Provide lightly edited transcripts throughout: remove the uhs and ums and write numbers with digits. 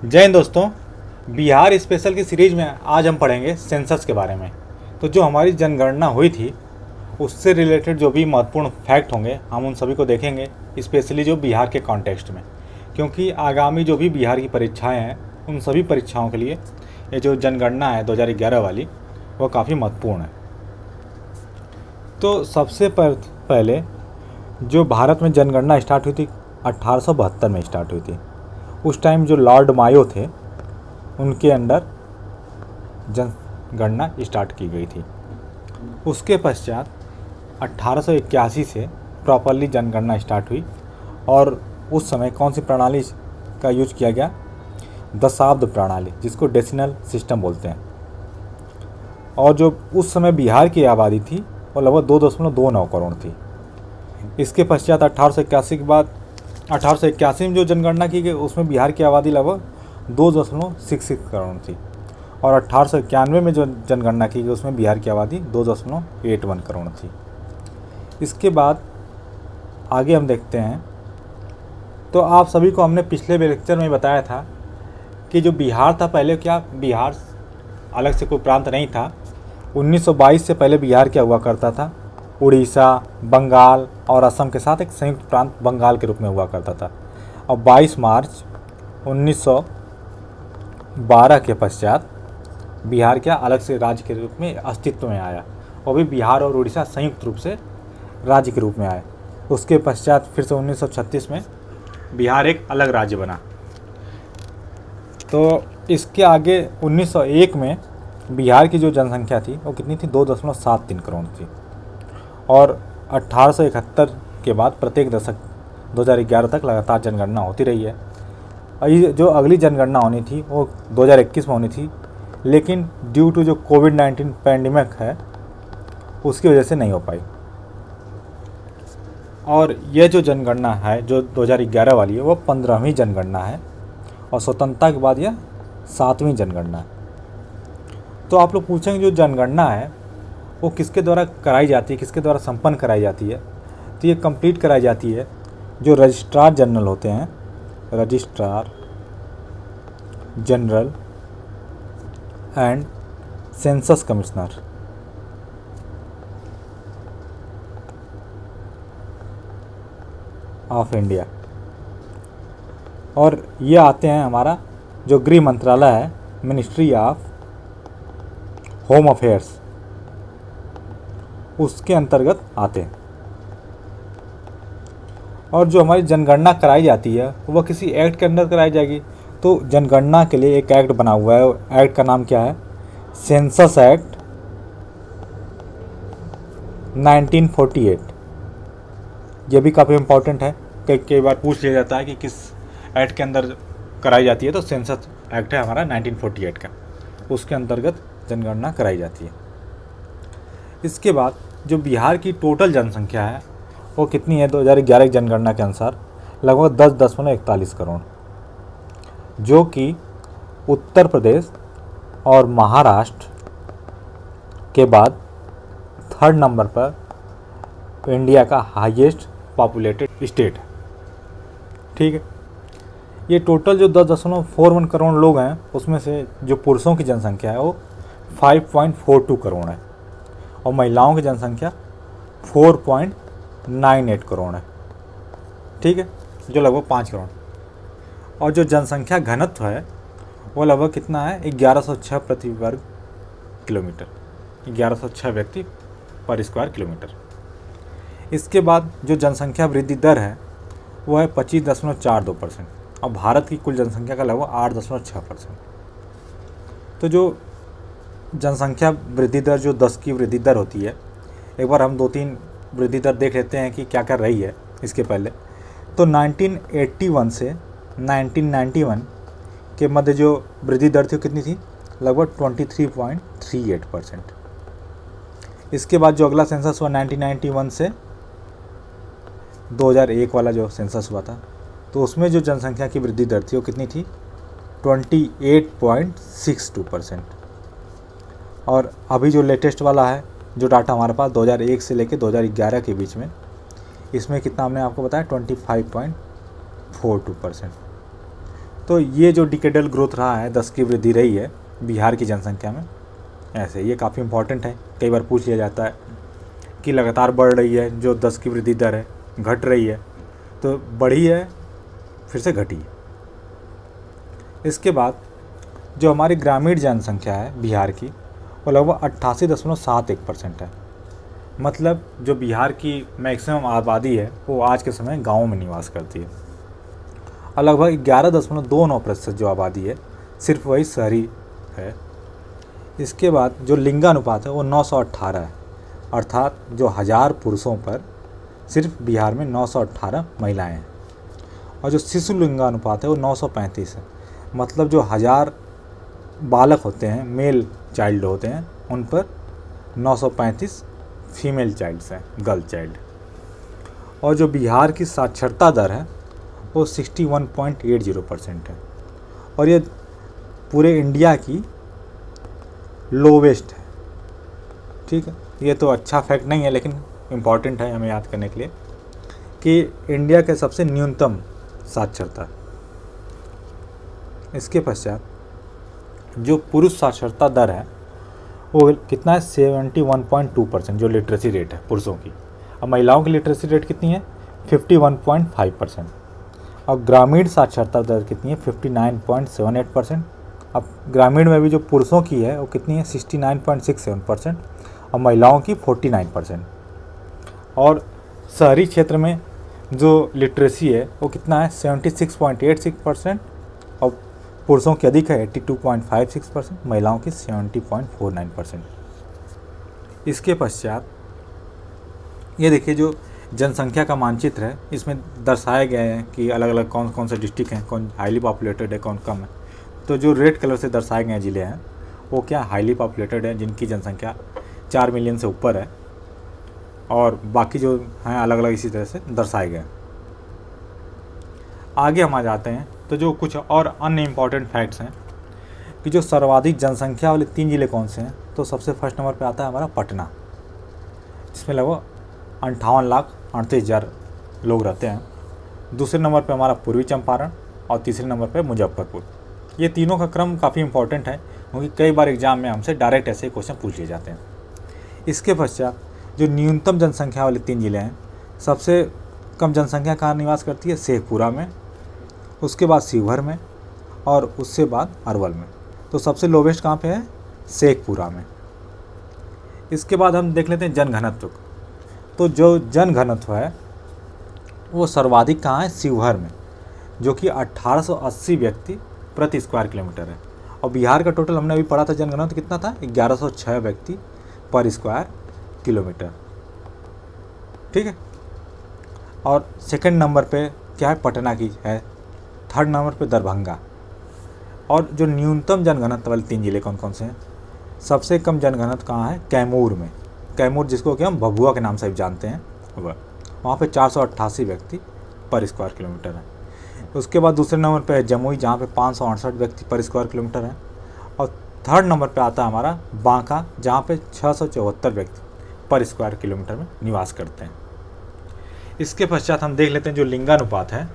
जय हिंद दोस्तों। बिहार स्पेशल की सीरीज में आज हम पढ़ेंगे सेंसस के बारे में। तो जो हमारी जनगणना हुई थी उससे रिलेटेड जो भी महत्वपूर्ण फैक्ट होंगे हम उन सभी को देखेंगे, स्पेशली जो बिहार के कॉन्टेक्स्ट में, क्योंकि आगामी जो भी बिहार की परीक्षाएं हैं उन सभी परीक्षाओं के लिए ये जो जनगणना है 2011 वाली वो काफ़ी महत्वपूर्ण है। तो सबसे पहले जो भारत में जनगणना स्टार्ट हुई थी 1872 में स्टार्ट हुई थी। उस टाइम जो लॉर्ड मायो थे उनके अंडर जनगणना स्टार्ट की गई थी। उसके पश्चात 1881 से प्रॉपरली जनगणना स्टार्ट हुई और उस समय कौन सी प्रणाली का यूज किया गया? दशाब्द प्रणाली, जिसको डेसिमल सिस्टम बोलते हैं। और जो उस समय बिहार की आबादी थी वो लगभग 2.29 करोड़ थी। इसके पश्चात 1881 के बाद 1881 में जो जनगणना की गई उसमें बिहार की आबादी लगभग 2.66 करोड़ थी और 1891 में जो जनगणना की गई उसमें बिहार की आबादी 2.81 करोड़ थी। इसके बाद आगे हम देखते हैं। तो आप सभी को हमने पिछले लेक्चर में बताया था कि जो बिहार था पहले, क्या बिहार अलग से कोई प्रांत नहीं था। 1922 से पहले बिहार क्या हुआ करता था? उड़ीसा, बंगाल और असम के साथ एक संयुक्त प्रांत बंगाल के रूप में हुआ करता था। और 22 मार्च 1912 के पश्चात बिहार क्या अलग से राज्य के रूप में अस्तित्व में आया, और भी बिहार और उड़ीसा संयुक्त रूप से राज्य के रूप में आए। उसके पश्चात फिर से 1936 में बिहार एक अलग राज्य बना। तो इसके आगे 1901 में बिहार की जो जनसंख्या थी वो कितनी थी? 2.73 करोड़ थी। और 1871 के बाद प्रत्येक दशक 2011 तक लगातार जनगणना होती रही है। और ये जो अगली जनगणना होनी थी वो 2021 में होनी थी, लेकिन ड्यू टू जो कोविड-19 पैंडेमिक है उसकी वजह से नहीं हो पाई। और यह जो जनगणना है जो 2011 वाली है वो 15वीं जनगणना है और स्वतंत्रता के बाद यह 7वीं जनगणना है। तो आप लोग पूछेंगे जो जनगणना है वो किसके द्वारा कराई जाती है, किसके द्वारा संपन्न कराई जाती है? तो ये कंप्लीट कराई जाती है जो रजिस्ट्रार जनरल होते हैं, registrar general and census commissioner. Of India. और ये आते हैं हमारा जो गृह मंत्रालय है, मिनिस्ट्री ऑफ होम अफेयर्स, उसके अंतर्गत आते हैं। और जो हमारी जनगणना कराई जाती है वह किसी एक्ट के अंदर कराई जाएगी। तो जनगणना के लिए एक एक्ट बना हुआ है, एक्ट का नाम क्या है? Census act 1948। ये भी काफ़ी इम्पोर्टेंट है, कई बार पूछ लिया जाता है कि किस एक्ट के अंदर कराई जाती है। तो सेंसस एक्ट है हमारा 1948 का, उसके अंतर्गत जनगणना कराई जाती है। इसके बाद जो बिहार की टोटल जनसंख्या है वो कितनी है? 2011 की जनगणना के अनुसार लगभग 10.41 करोड़, जो कि उत्तर प्रदेश और महाराष्ट्र के बाद थर्ड नंबर पर इंडिया का हाईएस्ट पॉपुलेटेड स्टेट है। ठीक है। ये टोटल जो 10.41 करोड़ लोग हैं उसमें से जो पुरुषों की जनसंख्या है वो 5.42 करोड़ है और महिलाओं की जनसंख्या 4.98 करोड़ है। ठीक है, जो लगभग 5 करोड़। और जो जनसंख्या घनत्व है वो लगभग कितना है? 1106 प्रति वर्ग किलोमीटर, 1106 व्यक्ति पर स्क्वायर किलोमीटर। इसके बाद जो जनसंख्या वृद्धि दर है वो है 25.42% और भारत की कुल जनसंख्या का लगभग 8.6%। तो जो जनसंख्या वृद्धि दर, जो 10 की वृद्धि दर होती है, एक बार हम 2-3 वृद्धि दर देख लेते हैं कि क्या क्या रही है इसके पहले। तो 1981 से 1991 के मध्य जो वृद्धि दर थी वो कितनी थी? लगभग 23.38%। इसके बाद जो अगला सेंसस हुआ 1991 से 2001 वाला जो सेंसस हुआ था, तो उसमें जो जनसंख्या की वृद्धि दर थी वो कितनी थी? 28.62%। और अभी जो लेटेस्ट वाला है, जो डाटा हमारे पास 2001 से लेकर 2011 के बीच में, इसमें कितना हमने आपको बताया? 25.42%। तो ये जो डिकेडल ग्रोथ रहा है, 10 की वृद्धि रही है बिहार की जनसंख्या में, ऐसे ये काफ़ी इम्पॉर्टेंट है। कई बार पूछ लिया जाता है कि लगातार बढ़ रही है जो 10 की वृद्धि दर है, घट रही है, तो बढ़ी है फिर से घटी है। इसके बाद जो हमारी ग्रामीण जनसंख्या है बिहार की, वो लगभग 88.71% है। मतलब जो बिहार की मैक्सिमम आबादी है वो आज के समय गाँव में निवास करती है, और लगभग 11.29% जो आबादी है सिर्फ वही शहरी है। इसके बाद जो लिंगानुपात है वो 918 है, अर्थात जो 1000 पुरुषों पर सिर्फ बिहार में 918 महिलाएं हैं। और जो शिशु लिंगानुपात है वो 935 है, मतलब जो 1000 बालक होते हैं, मेल चाइल्ड होते हैं, उन पर 935 फीमेल चाइल्ड्स हैं, गर्ल चाइल्ड। और जो बिहार की साक्षरता दर है वो 61.80% है, और ये पूरे इंडिया की लोवेस्ट है। ठीक है, ये तो अच्छा फैक्ट नहीं है लेकिन इम्पॉर्टेंट है हमें याद करने के लिए कि इंडिया के सबसे न्यूनतम साक्षरता। इसके पश्चात जो पुरुष साक्षरता दर है वो कितना है, 71.2%, जो लिटरेसी रेट है पुरुषों की। अब महिलाओं की लिटरेसी रेट कितनी है, 51.5%। और ग्रामीण साक्षरता दर कितनी है, 59.78%। अब ग्रामीण में भी जो पुरुषों की है वो कितनी है, 69.67%, और महिलाओं की 49%। और शहरी क्षेत्र में जो लिटरेसी है वो कितना है, 76.86%, और पुरुषों की अधिक है 82.56%, महिलाओं की 70.49%। इसके पश्चात ये देखिए जो जनसंख्या का मानचित्र है, इसमें दर्शाए गए हैं कि अलग अलग कौन कौन से डिस्ट्रिक्ट हैं, कौन हाईली पॉपुलेटेड है, कौन कम है। तो जो रेड कलर से दर्शाए गए ज़िले हैं वो क्या हाईली पॉपुलेटेड है, जिनकी जनसंख्या 4 मिलियन से ऊपर है, और बाकी जो हैं अलग अलग इसी तरह से दर्शाए गए। आगे हम आ जाते हैं तो जो कुछ और अन्य इम्पॉर्टेंट फैक्ट्स हैं कि जो सर्वाधिक जनसंख्या वाले 3 ज़िले कौन से हैं। तो सबसे फर्स्ट नंबर पे आता है हमारा पटना, जिसमें लगभग 58,38,000 लोग रहते हैं। दूसरे नंबर पे हमारा पूर्वी चंपारण, और तीसरे नंबर पे मुजफ्फरपुर। ये तीनों का क्रम काफ़ी इंपॉर्टेंट है क्योंकि कई बार एग्जाम में हमसे डायरेक्ट ऐसे क्वेश्चन पूछ लिए जाते हैं। इसके पश्चात जो न्यूनतम जनसंख्या वाले 3 ज़िले हैं, सबसे कम जनसंख्या कहाँ निवास करती है, शेखपुरा में, उसके बाद शिवहर में, और उससे बाद अरवल में। तो सबसे लोवेस्ट कहाँ पे है, शेखपुरा में। इसके बाद हम देख लेते हैं जनघनत्व। तो जो जनघनत्व है वो सर्वाधिक कहाँ है, शिवहर में, जो कि 1880 व्यक्ति प्रति स्क्वायर किलोमीटर है। और बिहार का टोटल हमने अभी पढ़ा था जनघनत्व कितना था, 1106 व्यक्ति पर स्क्वायर किलोमीटर। ठीक है, और सेकंड नंबर पे क्या है, पटना की है। थर्ड नंबर पे दरभंगा। और जो न्यूनतम जनघनत्व वाले 3 ज़िले कौन कौन से हैं, सबसे कम जनघनत्व कहाँ है, कैमूर में। कैमूर जिसको कि हम भभुआ के नाम से भी जानते हैं, वहाँ पे 488 व्यक्ति पर स्क्वायर किलोमीटर है। उसके बाद दूसरे नंबर पे है जमुई, जहाँ पे 568 व्यक्ति पर स्क्वायर किलोमीटर है। और थर्ड नंबर पे आता है हमारा बांका, जहाँ पे 674 व्यक्ति पर स्क्वायर किलोमीटर में निवास करते हैं। इसके पश्चात हम देख लेते हैं जो लिंगानुपात है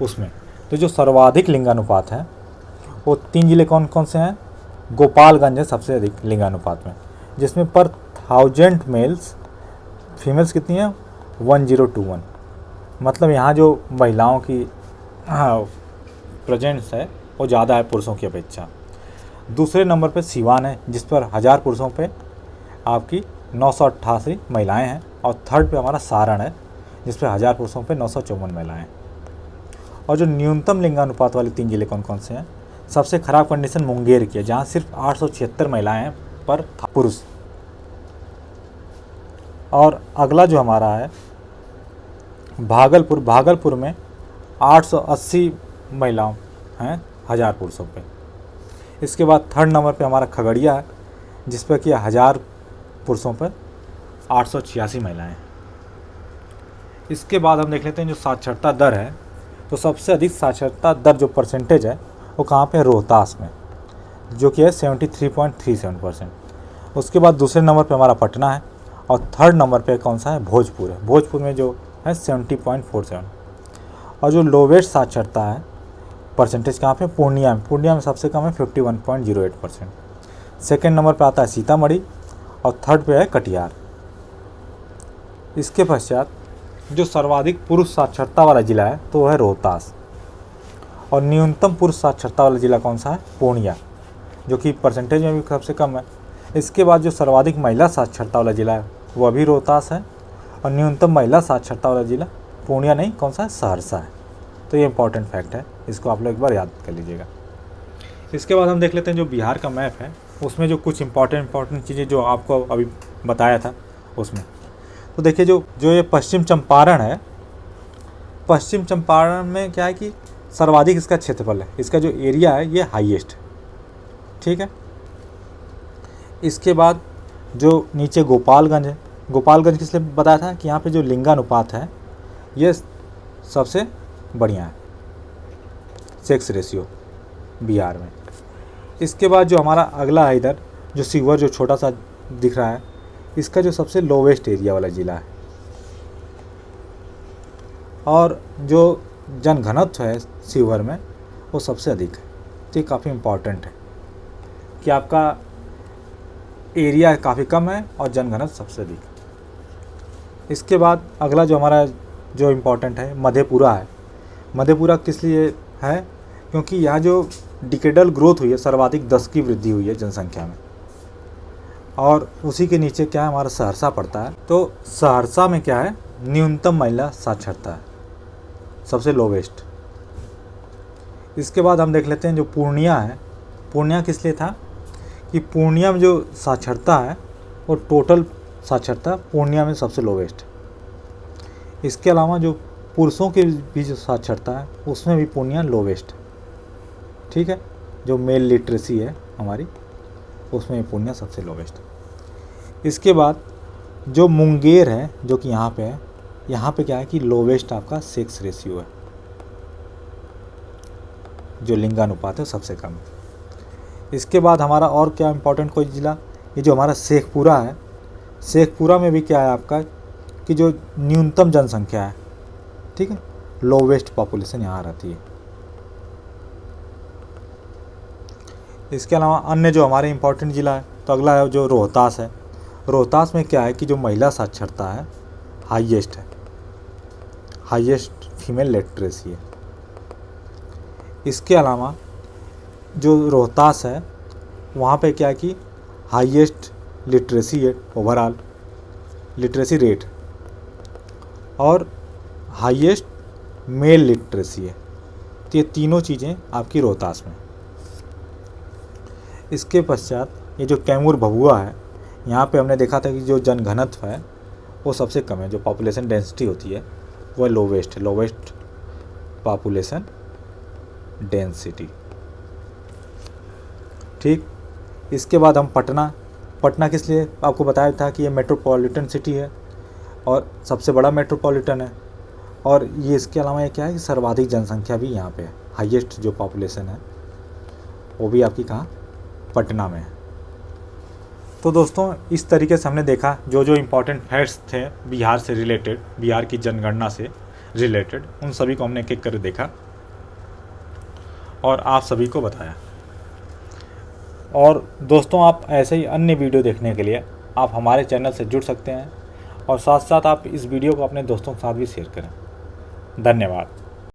उसमें। तो जो सर्वाधिक लिंगानुपात है वो 3 ज़िले कौन कौन से हैं, गोपालगंज है सबसे अधिक लिंगानुपात में, जिसमें पर 1000 मेल्स, फीमेल्स कितनी है, 1021। मतलब यहाँ जो महिलाओं की प्रेजेंस है वो ज़्यादा है पुरुषों की अपेक्षा। दूसरे नंबर पे सिवान है, जिस पर 1000 पुरुषों पे आपकी 988 महिलाएं हैं। और थर्ड पे हमारा सारण है, जिस पर 1000 पुरुषों पे 954 महिलाएं हैं। और जो न्यूनतम लिंगानुपात वाले 3 ज़िले कौन कौन से हैं, सबसे ख़राब कंडीशन मुंगेर की है, जहाँ सिर्फ 876 महिलाएं हैं पर पुरुष। और अगला जो हमारा है भागलपुर, भागलपुर में 880 महिलाओं हैं 1000 पुरुषों पे। इसके बाद थर्ड नंबर पे हमारा खगड़िया है, जिस पर कि 1000 पुरुषों पर 886 महिलाएं हैं। इसके बाद हम देख लेते हैं जो साक्षरता दर है। तो सबसे अधिक साक्षरता दर जो परसेंटेज है वो कहाँ पे है, रोहतास में, जो कि है 73.37%। उसके बाद दूसरे नंबर पे हमारा पटना है, और थर्ड नंबर पे कौन सा है, भोजपुर है। भोजपुर में जो है 70.47। और जो लोवेस्ट साक्षरता है परसेंटेज कहाँ पे, पूर्णिया में। पूर्णिया में सबसे कम है 51.08%। सेकेंड नंबर पे आता है सीतामढ़ी और थर्ड पे है कटिहार। इसके पश्चात जो सर्वाधिक पुरुष साक्षरता वाला ज़िला है तो वह है रोहतास, और न्यूनतम पुरुष साक्षरता वाला ज़िला कौन सा है, पूर्णिया, जो कि परसेंटेज में भी सबसे कम है। इसके बाद जो सर्वाधिक महिला साक्षरता वाला ज़िला है वह भी रोहतास है, और न्यूनतम महिला साक्षरता वाला ज़िला पूर्णिया नहीं, कौन सा है, सहरसा है। तो ये इंपॉर्टेंट फैक्ट है, इसको आप लोग एक बार याद कर लीजिएगा। इसके बाद हम देख लेते हैं जो बिहार का मैप है उसमें जो कुछ इंपॉर्टेंट चीज़ें जो आपको अभी बताया था उसमें। तो देखिए जो ये पश्चिम चंपारण है, पश्चिम चंपारण में क्या है कि सर्वाधिक इसका क्षेत्रफल है, इसका जो एरिया है ये हाईएस्ट है, ठीक है। इसके बाद जो नीचे गोपालगंज है, गोपालगंज किस लिए बताया था कि यहाँ पे जो लिंगानुपात है ये सबसे बढ़िया है, सेक्स रेशियो बिहार में। इसके बाद जो हमारा अगला है इधर जो सीवर जो छोटा सा दिख रहा है, इसका जो सबसे लोवेस्ट एरिया वाला ज़िला है, और जो जनघनत्व है सीवर में वो सबसे अधिक है। तो ये काफ़ी इम्पॉर्टेंट है कि आपका एरिया काफ़ी कम है और जनघनत्व सबसे अधिक है। इसके बाद अगला जो हमारा जो इम्पोर्टेंट है मधेपुरा है। मधेपुरा किस लिए है, क्योंकि यहाँ जो डिकेडल ग्रोथ हुई है, सर्वाधिक 10 की वृद्धि हुई है जनसंख्या में, और उसी के नीचे क्या है हमारा सहरसा पड़ता है। तो सहरसा में क्या है, न्यूनतम महिला साक्षरता है, सबसे लोवेस्ट। इसके बाद हम देख लेते हैं जो पूर्णिया है। पूर्णिया किस लिए था कि पूर्णिया में जो साक्षरता है वो टोटल साक्षरता पूर्णिया में सबसे लोवेस्ट। इसके अलावा जो पुरुषों के भी जो साक्षरता है उसमें भी पूर्णिया लोवेस्ट, ठीक है। जो मेल लिटरेसी है हमारी उसमें पूर्णिया सबसे लोवेस्ट। इसके बाद जो मुंगेर है जो कि यहाँ पे है, यहाँ पे क्या है कि लोवेस्ट आपका सेक्स रेशियो है, जो लिंगानुपात है सबसे कम है। इसके बाद हमारा और क्या इम्पोर्टेंट कोई ज़िला, ये जो हमारा शेखपुरा है, शेखपुरा में भी क्या है आपका कि जो न्यूनतम जनसंख्या है, ठीक है, लोवेस्ट पॉपुलेशन यहाँ रहती है। इसके अलावा अन्य जो हमारे इम्पोर्टेंट ज़िला है तो अगला है जो रोहतास है। रोहतास में क्या है कि जो महिला साक्षरता है हाईएस्ट है, हाईएस्ट फीमेल लिटरेसी है। इसके अलावा जो रोहतास है वहाँ पे क्या है कि हाईएस्ट लिटरेसी है, ओवरऑल लिटरेसी रेट, और हाईएस्ट मेल लिटरेसी है। तो ये तीनों चीज़ें आपकी रोहतास में। इसके पश्चात ये जो कैमूर भभुआ है, यहाँ पे हमने देखा था कि जो जनघनत्व है वो सबसे कम है, जो पॉपुलेशन डेंसिटी होती है वो लोवेस्ट है, लोवेस्ट पॉपुलेशन डेंसिटी, ठीक। इसके बाद हम पटना किस लिए आपको बताया था कि ये मेट्रोपॉलिटन सिटी है और सबसे बड़ा मेट्रोपॉलिटन है, और ये इसके अलावा ये क्या है कि सर्वाधिक जनसंख्या भी यहाँ पे है, हाईएस्ट जो पॉपुलेशन है वो भी आपकी कहाँ, पटना में है। तो दोस्तों इस तरीके से हमने देखा जो जो इम्पोर्टेंट फैक्ट्स थे बिहार से रिलेटेड, बिहार की जनगणना से रिलेटेड, उन सभी को हमने एक एक कर देखा और आप सभी को बताया। और दोस्तों आप ऐसे ही अन्य वीडियो देखने के लिए आप हमारे चैनल से जुड़ सकते हैं, और साथ साथ आप इस वीडियो को अपने दोस्तों के साथ भी शेयर करें। धन्यवाद।